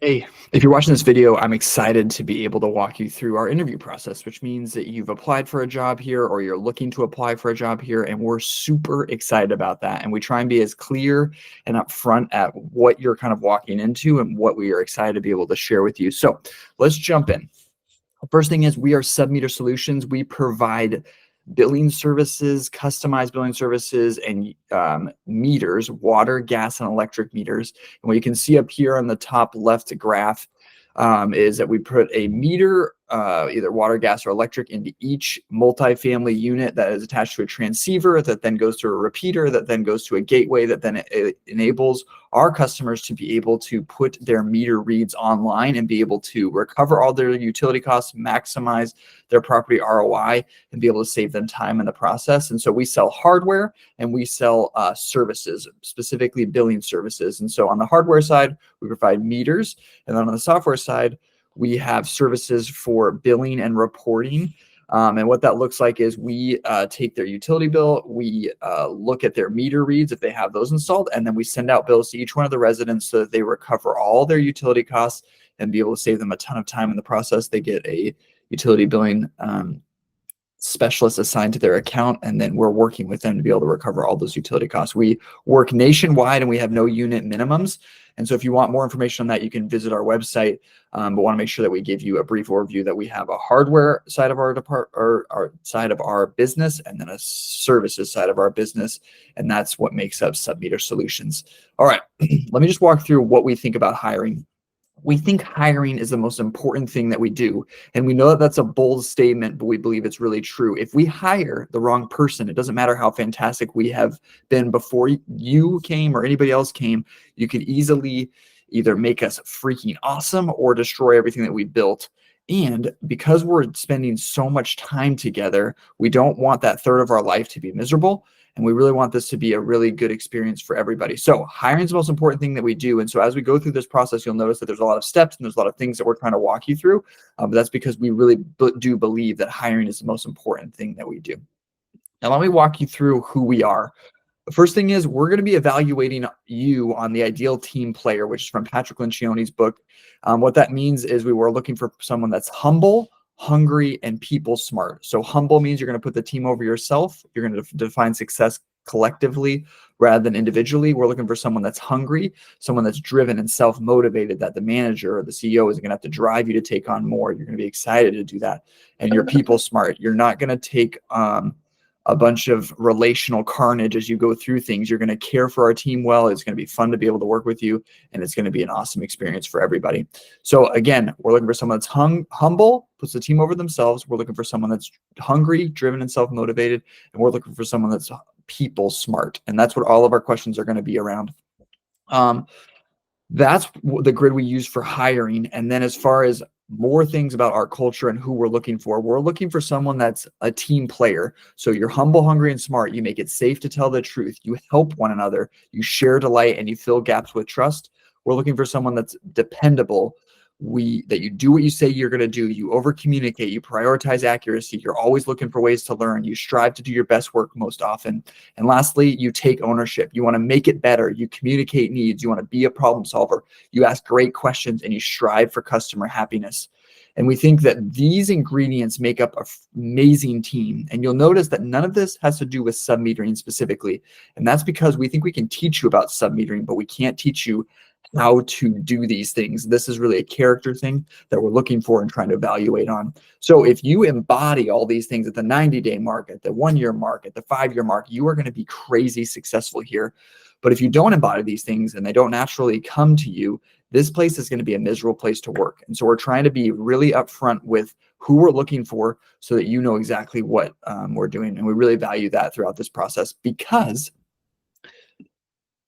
Hey, if you're watching this video, I'm excited to be able to walk you through our interview process, which means that you've applied for a job here or you're looking to apply for a job here, and we're super excited about that. And we try and be as clear and upfront at what you're kind of walking into and what we are excited to be able to share with you. So let's jump in. First thing is we are Submeter Solutions. We provide billing services, customized billing services, and meters, water, gas, and electric meters. And what you can see up here on the top left graph is that we put a meter, either water, gas, or electric, into each multifamily unit that is attached to a transceiver that then goes to a repeater that then goes to a gateway that then it enables our customers to be able to put their meter reads online and be able to recover all their utility costs, maximize their property ROI, and be able to save them time in the process. And so we sell hardware and we sell services, specifically billing services. And so on the hardware side, we provide meters, and then on the software side, we have services for billing and reporting. And what that looks like is we take their utility bill, we look at their meter reads if they have those installed, and then we send out bills to each one of the residents so that they recover all their utility costs and be able to save them a ton of time in the process. They get a utility billing specialist assigned to their account, and then we're working with them to be able to recover all those utility costs. We work nationwide and we have no unit minimums. And so if you want more information on that, you can visit our website, but want to make sure that we give you a brief overview that we have a hardware side of our side of our business, and then a services side of our business. And that's what makes up Submeter Solutions. All right, let me just walk through what we think about hiring. We think hiring is the most important thing that we do. And we know that that's a bold statement, but we believe it's really true. If we hire the wrong person, it doesn't matter how fantastic we have been before you came or anybody else came, you could easily either make us freaking awesome or destroy everything that we built. And because we're spending so much time together, we don't want that third of our life to be miserable. And we really want this to be a really good experience for everybody. So hiring is the most important thing that we do. And so as we go through this process, you'll notice that there's a lot of steps and there's a lot of things that we're trying to walk you through. But that's because we really do believe that hiring is the most important thing that we do. Now, let me walk you through who we are. The first thing is we're going to be evaluating you on the ideal team player, which is from Patrick Lencioni's book. What that means is we were looking for someone that's humble, hungry, and people smart. So humble means you're going to put the team over yourself. You're going to define success collectively rather than individually. We're looking for someone that's hungry, someone that's driven and self-motivated, that the manager or the CEO is going to have to drive you to take on more. You're going to be excited to do that. And you're people smart. You're not going to take a bunch of relational carnage as you go through things. You're going to care for our team well. It's going to be fun to be able to work with you, and it's going to be an awesome experience for everybody. So again, we're looking for someone that's humble, puts the team over themselves. We're looking for someone that's hungry, driven, and self-motivated, and we're looking for someone that's people smart. And that's what all of our questions are going to be around. That's the grid we use for hiring. And then as far as more things about our culture and who we're looking for someone that's a team player. So you're humble, hungry, and smart. You make it safe to tell the truth. You help one another. You share delight, and you fill gaps with trust. We're looking for someone that's dependable. That you do what you say you're going to do. You over communicate. You prioritize accuracy. You're always looking for ways to learn. You strive to do your best work most often. And lastly, you take ownership. You want to make it better. You communicate needs. You want to be a problem solver. You ask great questions, and you strive for customer happiness. And we think that these ingredients make up an amazing team. And you'll notice that none of this has to do with submetering specifically. And that's because we think we can teach you about submetering, but we can't teach you how to do these things. This is really a character thing that we're looking for and trying to evaluate on. So if you embody all these things at the 90-day mark, at the 1-year mark, at the 5-year mark, you are going to be crazy successful here. But if you don't embody these things and they don't naturally come to you, this place is going to be a miserable place to work. And so we're trying to be really upfront with who we're looking for so that you know exactly what we're doing. And we really value that throughout this process because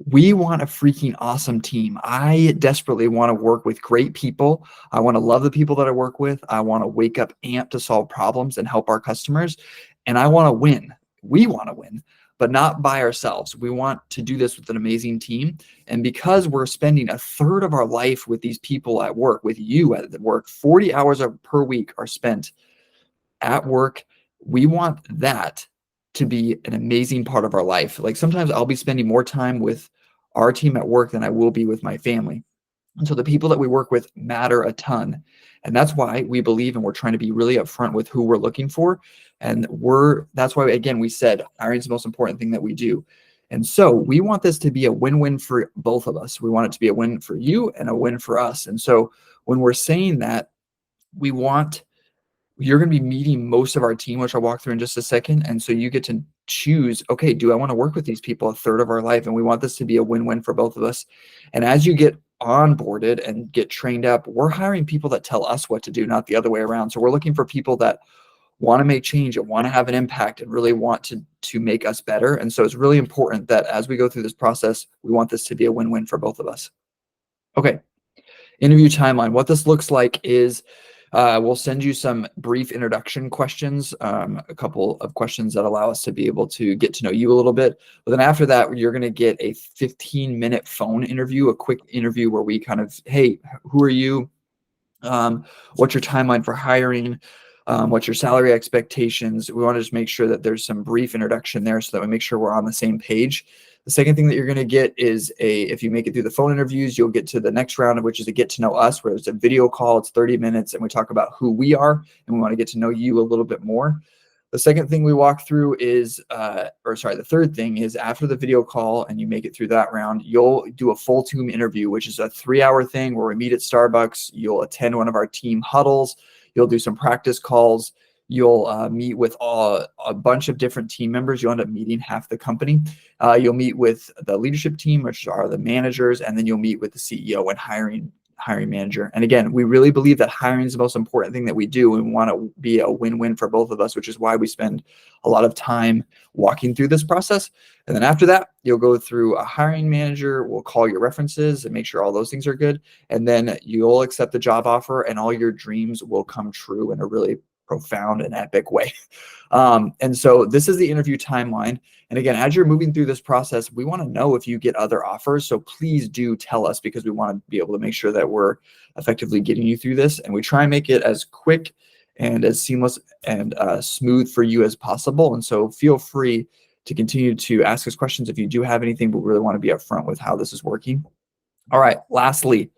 we want a freaking awesome team. I desperately want to work with great people. I want to love the people that I work with. I want to wake up amped to solve problems and help our customers. And I want to win. We want to win, but not by ourselves. We want to do this with an amazing team. And because we're spending a third of our life with these people at work, with you at work, 40 hours per week are spent at work. We want that to be an amazing part of our life. Like sometimes I'll be spending more time with our team at work than I will be with my family. And so the people that we work with matter a ton. And that's why we believe and we're trying to be really upfront with who we're looking for. And that's why, again, we said hiring is the most important thing that we do. And so we want this to be a win-win for both of us. We want it to be a win for you and a win for us. And so when we're saying that, you're going to be meeting most of our team, which I'll walk through in just a second. And so you get to choose, okay, do I want to work with these people a third of our life? And we want this to be a win-win for both of us. And as you get onboarded and get trained up, we're hiring people that tell us what to do, not the other way around. So we're looking for people that want to make change and want to have an impact and really want to make us better. And so it's really important that as we go through this process, we want this to be a win-win for both of us. Okay, interview timeline. What this looks like is we'll send you some brief introduction questions, a couple of questions that allow us to be able to get to know you a little bit. But then after that, you're going to get a 15-minute phone interview, a quick interview where we kind of, hey, who are you? What's your timeline for hiring? What's your salary expectations? We want to just make sure that there's some brief introduction there so that we make sure we're on the same page. The second thing that you're going to get is if you make it through the phone interviews, you'll get to the next round, which is a get to know us, where it's a video call. It's 30 minutes and we talk about who we are and we want to get to know you a little bit more. The second thing we walk through is, the third thing is after the video call and you make it through that round, you'll do a full team interview, which is a 3-hour thing where we meet at Starbucks. You'll attend one of our team huddles. You'll do some practice calls. You'll meet with a bunch of different team members. You'll end up meeting half the company. You'll meet with the leadership team, which are the managers, and then you'll meet with the CEO and hiring manager. And again, we really believe that hiring is the most important thing that we do. And we want to be a win-win for both of us, which is why we spend a lot of time walking through this process. And then after that, you'll go through a hiring manager. We'll call your references and make sure all those things are good. And then you'll accept the job offer and all your dreams will come true in a really profound and epic way. And so this is the interview timeline. And again, as you're moving through this process, we want to know if you get other offers. So please do tell us, because we want to be able to make sure that we're effectively getting you through this. And we try and make it as quick and as seamless and smooth for you as possible. And so feel free to continue to ask us questions if you do have anything, but we really want to be upfront with how this is working. All right, lastly,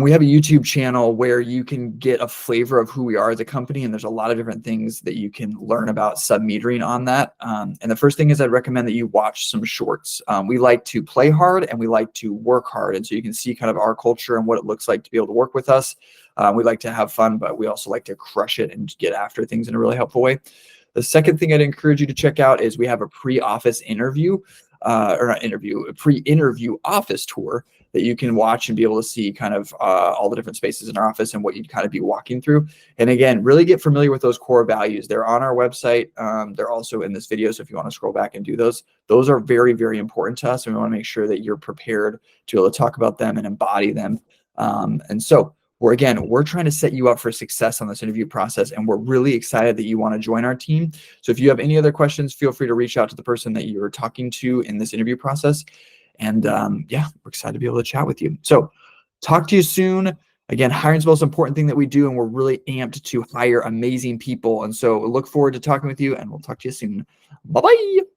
we have a YouTube channel where you can get a flavor of who we are as a company, and there's a lot of different things that you can learn about sub-metering on that. And the first thing is I'd recommend that you watch some shorts. We like to play hard and we like to work hard, and so you can see kind of our culture and what it looks like to be able to work with us. We like to have fun, but we also like to crush it and get after things in a really helpful way. The second thing I'd encourage you to check out is we have a pre-office interview, a pre-interview office tour that you can watch and be able to see kind of all the different spaces in our office and what you'd kind of be walking through. And again, really get familiar with those core values. They're on our website. They're also in this video. So if you want to scroll back and do those are very, very important to us. And we want to make sure that you're prepared to be able to talk about them and embody them. And so we're trying to set you up for success on this interview process, and we're really excited that you want to join our team. So if you have any other questions, feel free to reach out to the person that you're talking to in this interview process. And we're excited to be able to chat with you. So talk to you soon. Again, hiring is the most important thing that we do, and we're really amped to hire amazing people. And so look forward to talking with you, and we'll talk to you soon. Bye-bye.